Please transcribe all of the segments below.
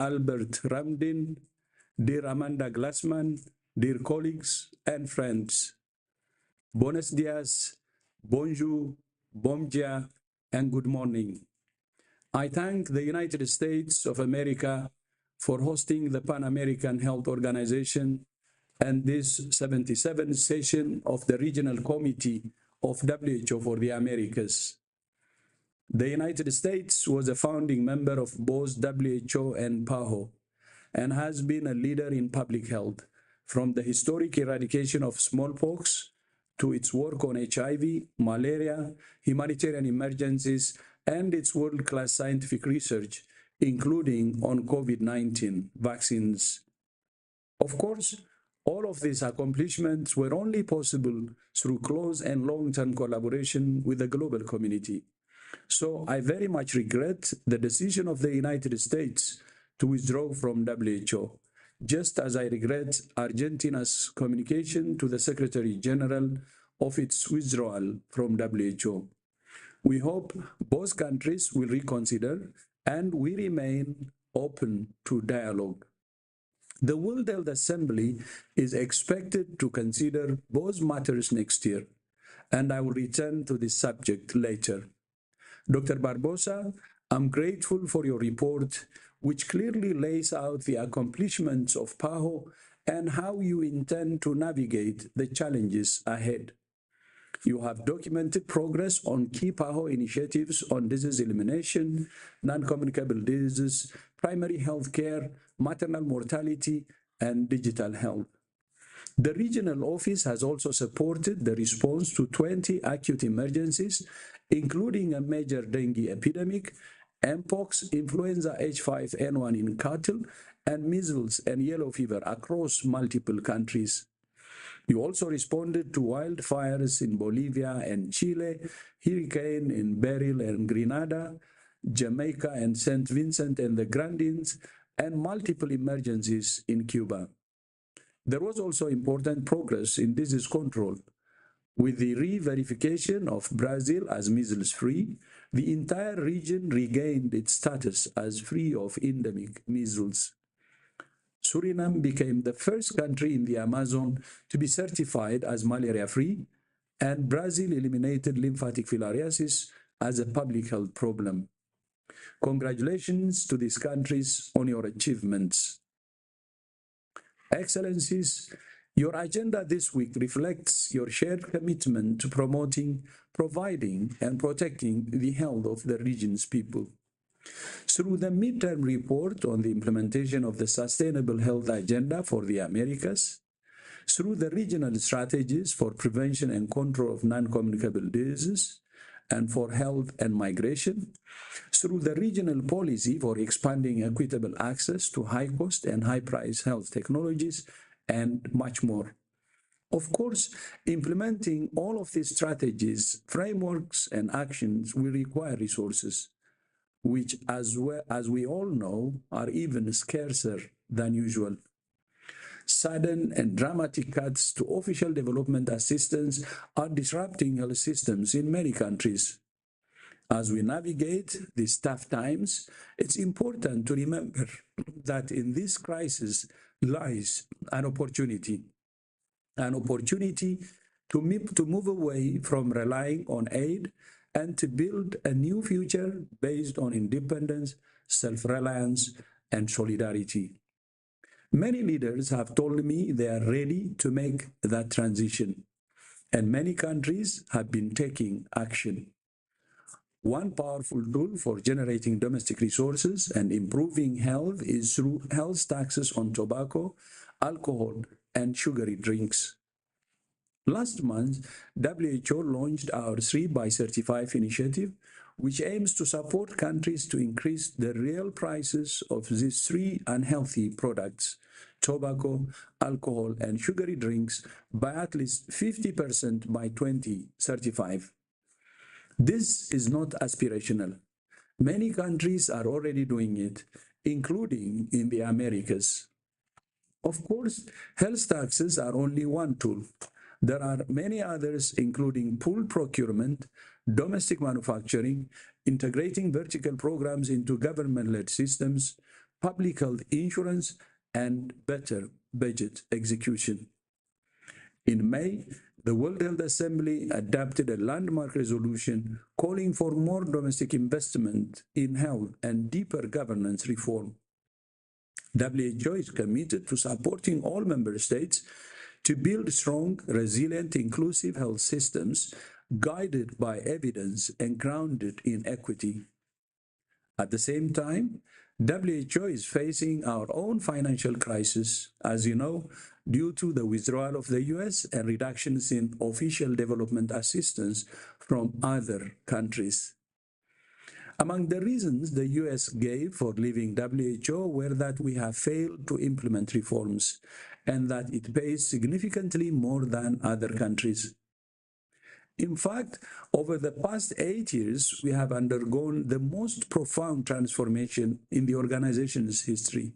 Albert Ramdin, dear Amanda Glassman, dear colleagues and friends. Buenos dias, bonjour, bom dia, and good morning. I thank the United States of America for hosting the Pan American Health Organization and this 77th session of the Regional Committee of WHO for the Americas. The United States was a founding member of both WHO and PAHO and has been a leader in public health, from the historic eradication of smallpox to its work on HIV, malaria, humanitarian emergencies, and its world-class scientific research, including on COVID-19 vaccines. Of course, all of these accomplishments were only possible through close and long-term collaboration with the global community. So I very much regret the decision of the United States to withdraw from WHO, just as I regret Argentina's communication to the Secretary General of its withdrawal from WHO. We hope both countries will reconsider, and we remain open to dialogue. The World Health Assembly is expected to consider both matters next year, and I will return to this subject later. Dr. Barbosa, I'm grateful for your report, which clearly lays out the accomplishments of PAHO and how you intend to navigate the challenges ahead. You have documented progress on key PAHO initiatives on disease elimination, non-communicable diseases, primary health care, maternal mortality, and digital health. The regional office has also supported the response to 20 acute emergencies, including a major dengue epidemic, Mpox, influenza H5N1 in cattle, and measles and yellow fever across multiple countries. You also responded to wildfires in Bolivia and Chile, hurricane in Beryl and Grenada, Jamaica and St. Vincent and the Grenadines, and multiple emergencies in Cuba. There was also important progress in disease control. With the re-verification of Brazil as measles-free, the entire region regained its status as free of endemic measles. Suriname became the first country in the Amazon to be certified as malaria-free, and Brazil eliminated lymphatic filariasis as a public health problem. Congratulations to these countries on your achievements. Excellencies, your agenda this week reflects your shared commitment to promoting, providing, and protecting the health of the region's people. Through the midterm report on the implementation of the Sustainable Health Agenda for the Americas, through the regional strategies for prevention and control of non-communicable diseases and for health and migration, through the regional policy for expanding equitable access to high-cost and high-price health technologies, and much more. Of course, implementing all of these strategies, frameworks, and actions will require resources, which, as we all know, are even scarcer than usual. Sudden and dramatic cuts to official development assistance are disrupting health systems in many countries. As we navigate these tough times, it's important to remember that in this crisis lies an opportunity to move away from relying on aid and to build a new future based on independence, self-reliance, and solidarity. Many leaders have told me they are ready to make that transition, and many countries have been taking action. One powerful tool for generating domestic resources and improving health is through health taxes on tobacco, alcohol, and sugary drinks. Last month, WHO launched our 3x35 initiative, which aims to support countries to increase the real prices of these three unhealthy products, tobacco, alcohol, and sugary drinks, by at least 50% by 2035. This is not aspirational. Many countries are already doing it, including in the Americas. Of course, health taxes are only one tool. There are many others, including pool procurement, domestic manufacturing, integrating vertical programs into government-led systems, public health insurance, and better budget execution. In May, the World Health Assembly adopted a landmark resolution calling for more domestic investment in health and deeper governance reform. WHO is committed to supporting all member states to build strong, resilient, inclusive health systems guided by evidence and grounded in equity. At the same time, WHO is facing our own financial crisis, as you know, due to the withdrawal of the US and reductions in official development assistance from other countries. Among the reasons the US gave for leaving WHO were that we have failed to implement reforms and that it pays significantly more than other countries. In fact, over the past 8 years, we have undergone the most profound transformation in the organization's history.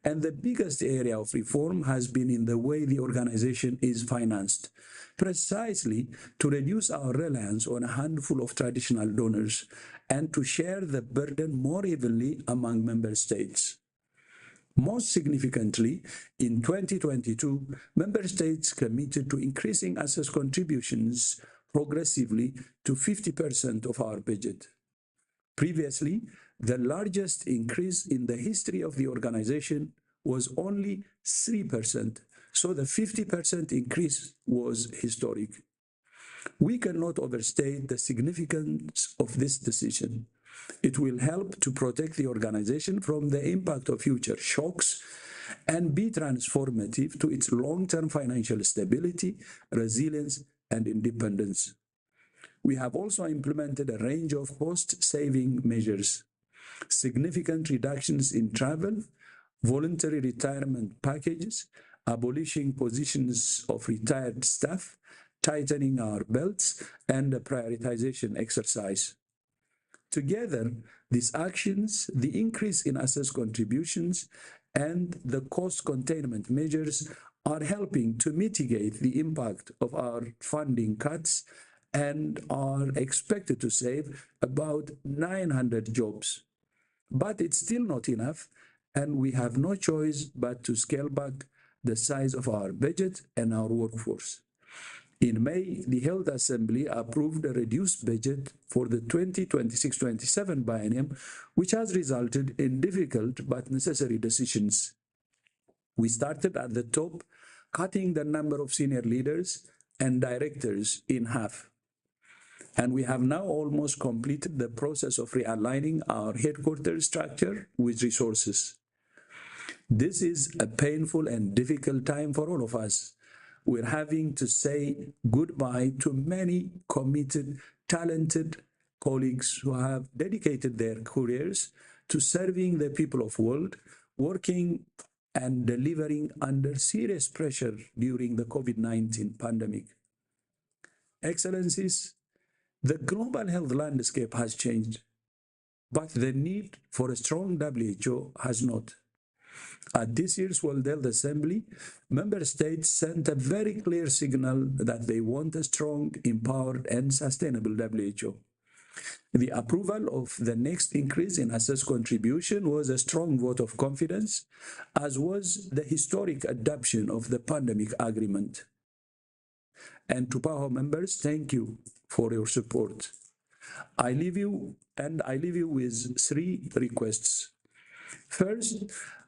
And the biggest area of reform has been in the way the organization is financed, precisely to reduce our reliance on a handful of traditional donors and to share the burden more evenly among member states. Most significantly, in 2022, member states committed to increasing access contributions progressively to 50% of our budget. Previously, the largest increase in the history of the organization was only 3%, so the 50% increase was historic. We cannot overstate the significance of this decision. It will help to protect the organization from the impact of future shocks and be transformative to its long-term financial stability, resilience, and independence. We have also implemented a range of cost-saving measures, significant reductions in travel, voluntary retirement packages, abolishing positions of retired staff, tightening our belts, and a prioritization exercise. Together, these actions, the increase in access contributions, and the cost containment measures are helping to mitigate the impact of our funding cuts and are expected to save about 900 jobs. But it's still not enough, and we have no choice but to scale back the size of our budget and our workforce. In May, the Health Assembly approved a reduced budget for the 2026-27 biennium, which has resulted in difficult but necessary decisions. We started at the top, cutting the number of senior leaders and directors in half. And we have now almost completed the process of realigning our headquarters structure with resources. This is a painful and difficult time for all of us. We're having to say goodbye to many committed, talented colleagues who have dedicated their careers to serving the people of the world, working and delivering under serious pressure during the COVID-19 pandemic. Excellencies, the global health landscape has changed, but the need for a strong WHO has not. At this year's World Health Assembly, member states sent a very clear signal that they want a strong, empowered, and sustainable WHO. The approval of the next increase in access contribution was a strong vote of confidence, as was the historic adoption of the pandemic agreement. And to PAHO members, thank you for your support. I leave you with 3 requests. First,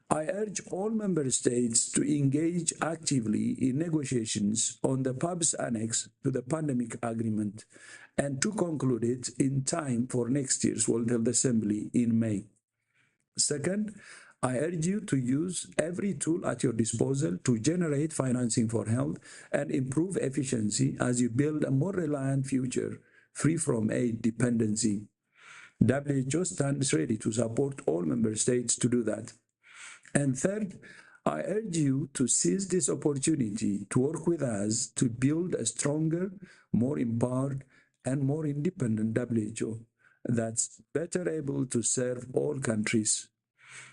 I urge all member states to engage actively in negotiations on the PAB's annex to the pandemic agreement and to conclude it in time for next year's World Health Assembly in May. Second, I urge you to use every tool at your disposal to generate financing for health and improve efficiency as you build a more reliant future free from aid dependency. WHO stands ready to support all member states to do that. And third, I urge you to seize this opportunity to work with us to build a stronger, more empowered, and more independent WHO that's better able to serve all countries.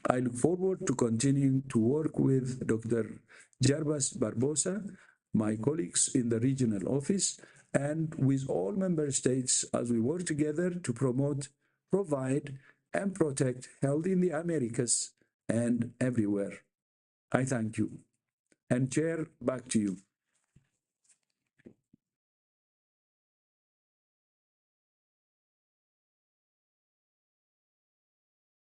I look forward to continuing to work with Dr. Jarbas Barbosa, my colleagues in the regional office, and with all member states as we work together to promote, provide, and protect health in the Americas and everywhere. I thank you. And Chair, back to you.